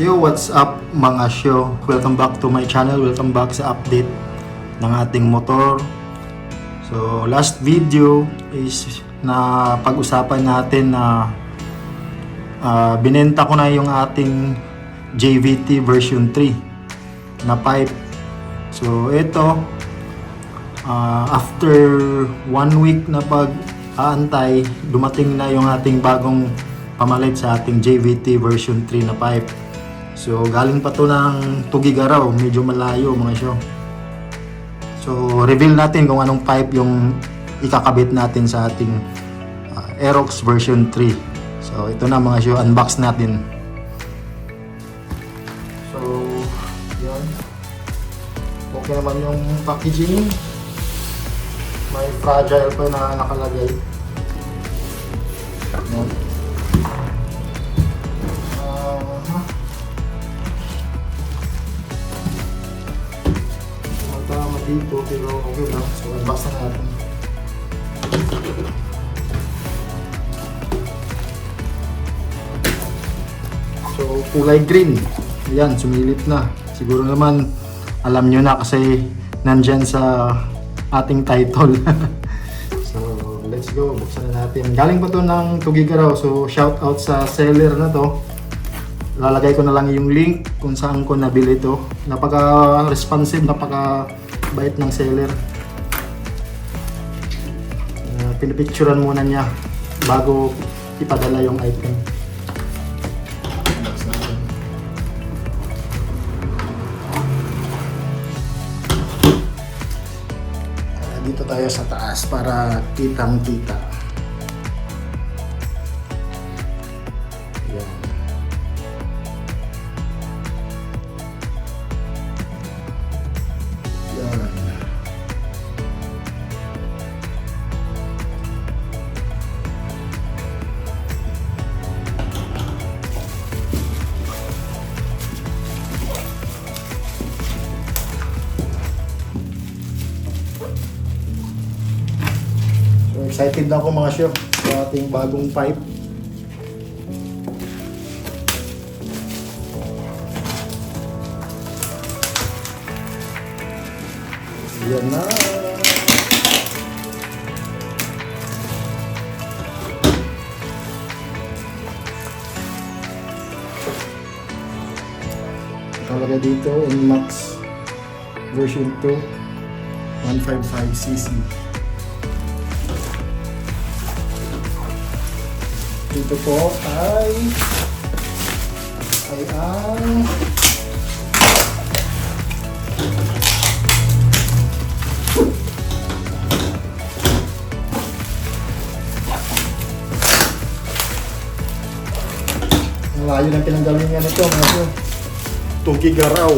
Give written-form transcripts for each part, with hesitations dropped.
Yo, what's up mga show? Welcome back to my channel. Welcome back sa update ng ating motor. So, last video is na pag-usapan natin na binenta ko na yung ating JVT version 3 na pipe. So, ito after 1 week na pag-aantay, dumating na yung ating bagong pamalit sa ating JVT version 3 na pipe. So, galing pa to ng Tugigaraw, medyo malayo mga show. So, reveal natin kung anong pipe yung ikakabit natin sa ating Aerox version 3. So, ito na mga show, unbox natin. So, yun. Okay naman yung packaging. May fragile pa na nakalagay. Yun. Dito, pero okay lang. So, unbox na natin. So, kulay green. Ayan, sumilip na. Siguro naman, alam nyo na kasi nandyan sa ating title. So, let's go. Buksan na natin. Galing pa to ng Tugigaraw. So, shout out sa seller na to. Lalagay ko na lang yung link kung saan ko nabili to. Napaka-responsive, napaka-bait ng seller. Pinipicturean muna niya bago ipadala yung item. Dito tayo sa taas para kitang-kita. Yan. Yan. So, excited na ako mga chef sa ating bagong pipe. Yan na. Nakalagay dito Inmax version 2 155cc. Dito po ay ang layo ng pinanggalingan nito mga Tugigaraw.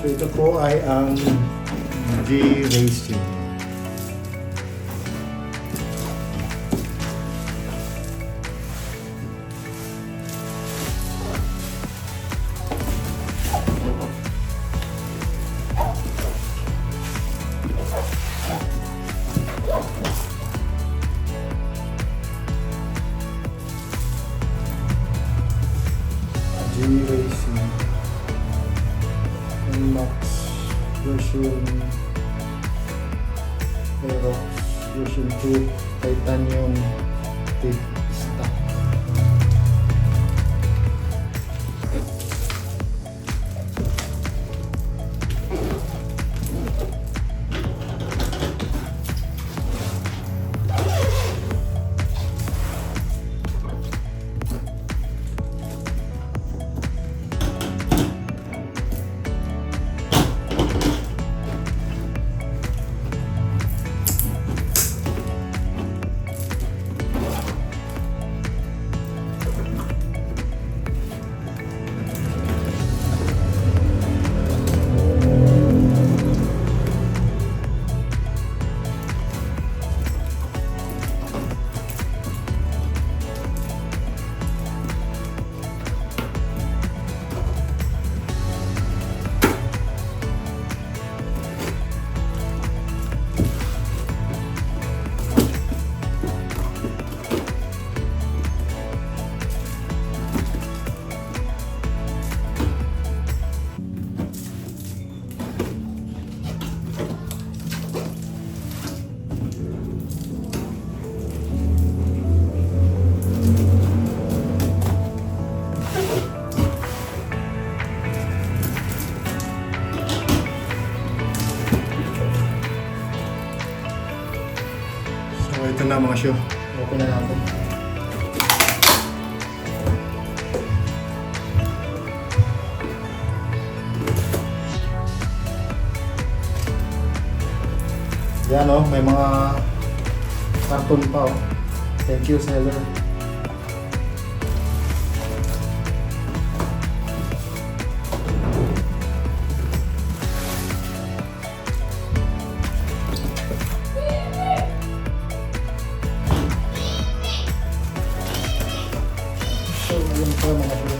So ito po ay ang G-Racing. G-Racing Inmax version Aerox version 2 titanium tape stock. ito na mga show. Open na natin. Yan o, may mga karton pa o. Thank you, seller. So, ayun pa mga show.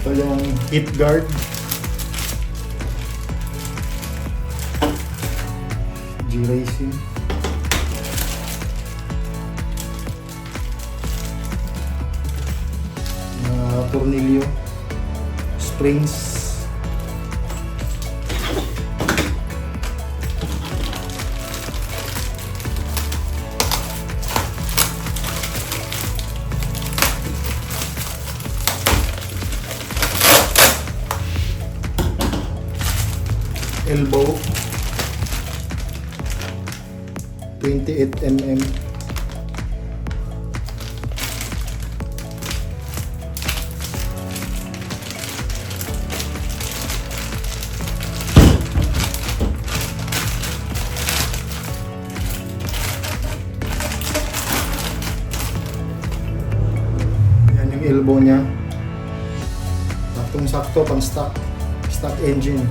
Ito yung heat guard. G-Racing. Tornilyo. Springs. Elbow 28 mm. Yan yung elbow niya. Saktong-sakto pang stock engine.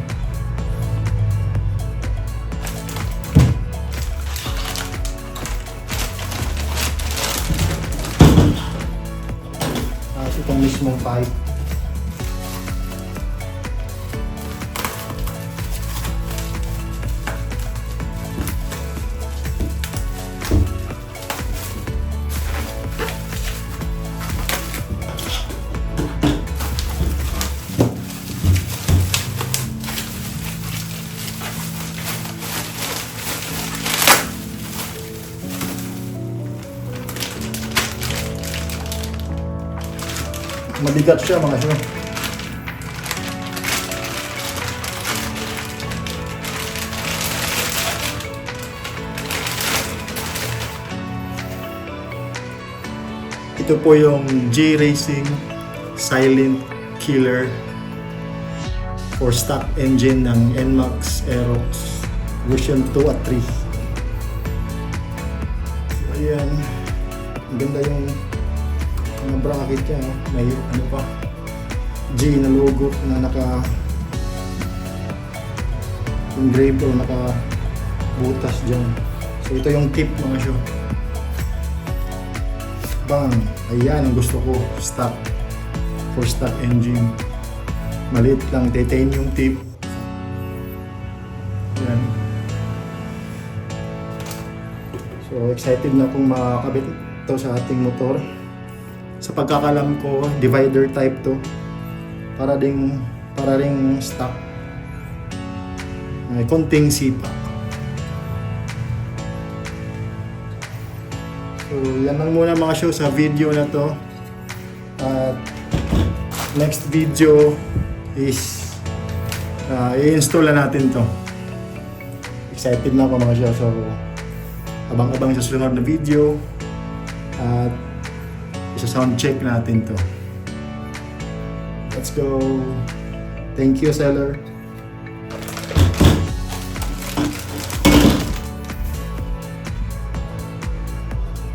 Itong mismong pipe. Mabigat siya mga show. Ito po yung G-Racing Silent Killer for stock engine ng NMAX Aerox version 2 at 3. So, ayan. Ang ganda yung mga bracket niya, may ano pa, G na logo na naka engrave o naka butas dyan. So ito yung tip mga show. Bang! Ayan ang gusto ko, stock for stock engine. Maliit lang, titanium tip. Ayan. So excited na akong makakabit ito sa ating motor. Sa pagkakalam ko, divider type to. Para ring stock. May konting sipa. So, yan lang muna mga show sa video na to. At next video is i-install na natin to. Excited na ako mga show. So, abang-abang sa sunod na video. At isa-sound check natin to. Let's go. Thank you, seller.